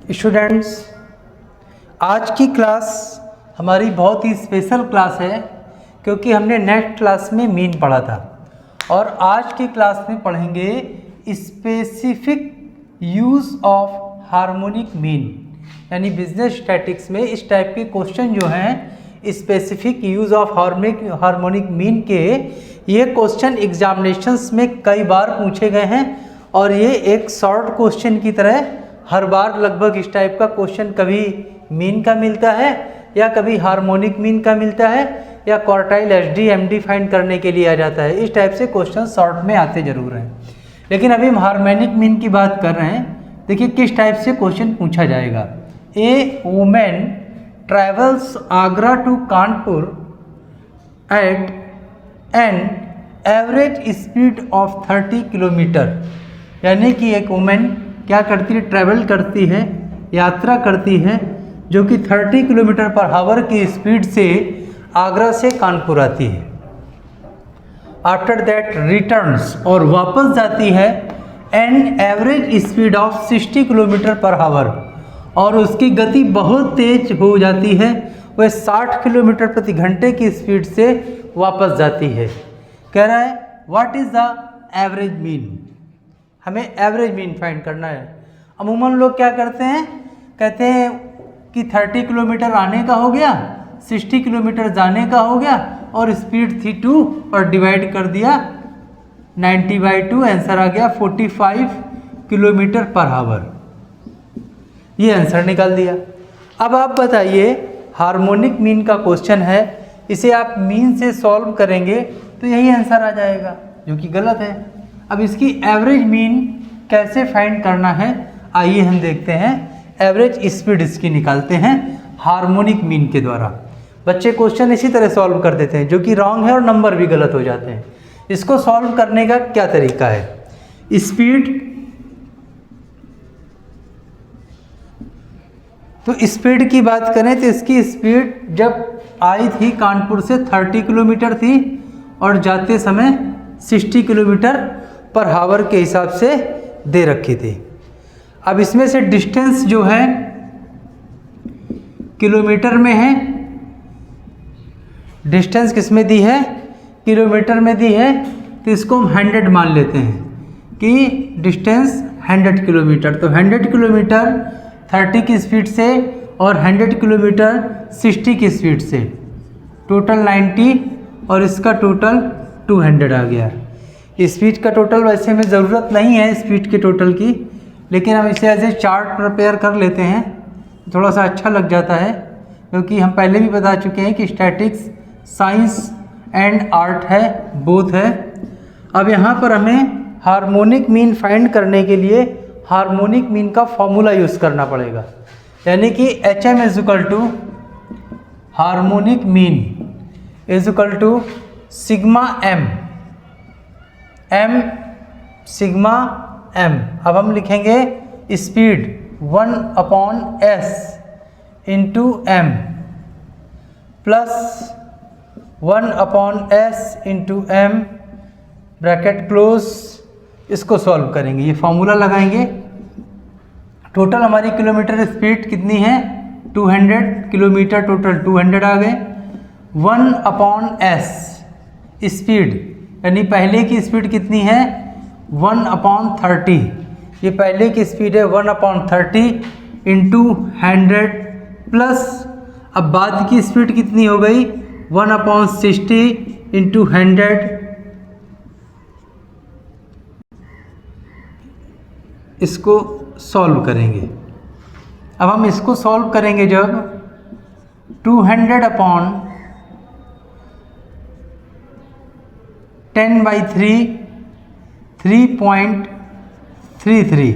Students, आज की class हमारी बहुत ही स्पेशल क्लास है क्योंकि हमने नेक्स्ट क्लास में मीन पढ़ा था और आज की क्लास में पढ़ेंगे specific use of harmonic mean. यानी बिजनेस स्टैटिक्स में इस टाइप के क्वेश्चन जो हैं specific use of harmonic mean के, ये क्वेश्चन एग्जामिनेशंस में कई बार पूछे गए हैं और ये एक शॉर्ट क्वेश्चन की तरह हर बार लगभग इस टाइप का क्वेश्चन कभी मीन का मिलता है या कभी हार्मोनिक मीन का मिलता है या क्वार्टाइल एसडी एमडी फाइंड करने के लिए आ जाता है। इस टाइप से क्वेश्चन शॉर्ट में आते जरूर हैं, लेकिन अभी हम हार्मोनिक मीन की बात कर रहे हैं। देखिए किस टाइप से क्वेश्चन पूछा जाएगा। A women travels Agra to Kanpur at an average speed of 30 kilometre. यानी कि एक वुमेन क्या करती है, ट्रैवल करती है, यात्रा करती है जो कि 30 किलोमीटर पर आवर की स्पीड से आगरा से कानपुर आती है। आफ्टर दैट रिटर्न्स, और वापस जाती है N average speed of 60 kilometre per hour, और उसकी गति बहुत तेज हो जाती है, वह 60 किलोमीटर प्रति घंटे की स्पीड से वापस जाती है। कह रहा है what is the average mean. हमें एवरेज मीन फाइंड करना है। अमूमन लोग क्या करते हैं, कहते हैं कि 30 किलोमीटर आने का हो गया, 60 किलोमीटर जाने का हो गया और स्पीड थी 2 और डिवाइड कर दिया 90/2, आंसर आ गया 45 किलोमीटर पर आवर। ये आंसर निकाल दिया। अब आप बताइए, हार्मोनिक मीन का क्वेश्चन है, इसे आप मीन से सॉल्व करेंगे तो यही आंसर आ जाएगा, जो कि गलत है। अब इसकी एवरेज मीन कैसे फाइंड करना है, आइए हम देखते हैं। एवरेज स्पीड इसकी निकालते हैं हार्मोनिक मीन के द्वारा। बच्चे क्वेश्चन इसी तरह सॉल्व कर देते हैं जो कि रॉन्ग है और नंबर भी गलत हो जाते हैं। इसको सॉल्व करने का क्या तरीका है, स्पीड, तो स्पीड की बात करें तो इसकी स्पीड जब आई थी कानपुर से 30 किलोमीटर थी और जाते समय 60 किलोमीटर पर आवर के हिसाब से दे रखी थी। अब इसमें से डिस्टेंस जो है किलोमीटर में है, डिस्टेंस किस में दी है, किलोमीटर में दी है, तो इसको हम 100 मान लेते हैं कि डिस्टेंस 100 किलोमीटर। तो 100 किलोमीटर 30 की स्पीड से और 100 किलोमीटर 60 की स्पीड से, टोटल 90 और इसका टोटल 200 आ गया। स्पीड का टोटल वैसे में ज़रूरत नहीं है स्पीड के टोटल की, लेकिन हम इसे ऐसे चार्ट प्रिपेयर कर लेते हैं, थोड़ा सा अच्छा लग जाता है, क्योंकि हम पहले भी बता चुके हैं कि स्टैटिक्स साइंस एंड आर्ट है, बोथ है। अब यहाँ पर हमें हार्मोनिक मीन फाइंड करने के लिए हार्मोनिक मीन का फॉर्मूला यूज़ करना पड़ेगा। यानी कि HM is equal to harmonic mean is equal to sigma m sigma m। अब हम लिखेंगे speed 1/s into m plus 1/s into m bracket close. इसको सॉल्व करेंगे, ये फॉर्मूला लगाएंगे। टोटल हमारी किलोमीटर स्पीड कितनी है, 200 किलोमीटर, टोटल 200 आ गए। 1/s स्पीड, यानी पहले की स्पीड कितनी है 1/30, ये पहले की स्पीड है 1/30 इंटू 100 प्लस, अब बाद की स्पीड कितनी हो गई 1/60 इंटू 100, इसको सॉल्व करेंगे। अब हम इसको सॉल्व करेंगे जब 200/10/3 3.33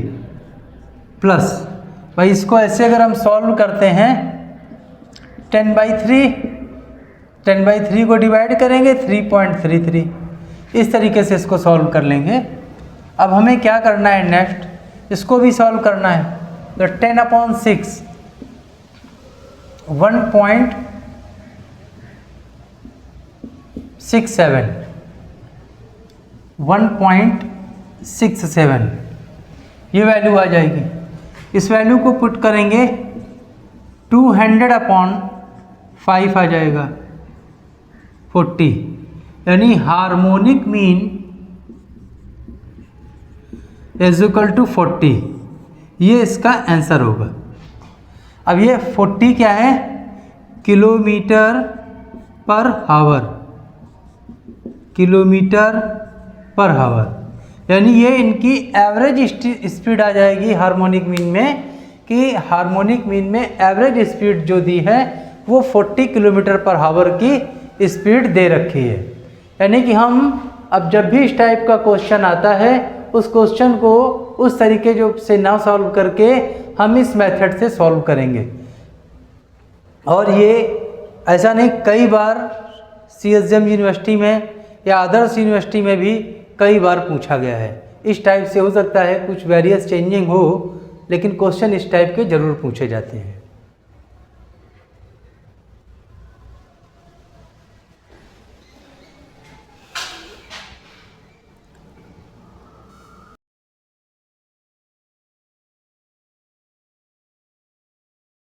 प्लस, भाई इसको ऐसे अगर हम सॉल्व करते हैं 10/3 को डिवाइड करेंगे 3.33, इस तरीके से इसको सॉल्व कर लेंगे। अब हमें क्या करना है, नेक्स्ट इसको भी सॉल्व करना है। तो 10/6 1.67 ये वैल्यू आ जाएगी। इस वैल्यू को पुट करेंगे 200/5 आ जाएगा 40, यानी harmonic mean is equal to 40। ये इसका आंसर होगा। अब ये 40 क्या है? किलोमीटर पर हावर, किलोमीटर पर हावर, यानी ये इनकी एवरेज स्पीड आ जाएगी हार्मोनिक मीन में, कि हार्मोनिक मीन में एवरेज स्पीड जो दी है वो 40 किलोमीटर पर हावर की स्पीड दे रखी है। यानी कि हम अब जब भी इस टाइप का क्वेश्चन आता है उस क्वेश्चन को उस तरीके जो से ना सॉल्व करके हम इस मेथड से सॉल्व करेंगे। और ये ऐसा नहीं, कई बार CSGM यूनिवर्सिटी में या अदर्स यूनिवर्सिटी में भी कई बार पूछा गया है। इस टाइप से हो सकता है कुछ वेरियस चेंजिंग हो, लेकिन क्वेश्चन इस टाइप के ज़रूर पूछे जाते हैं।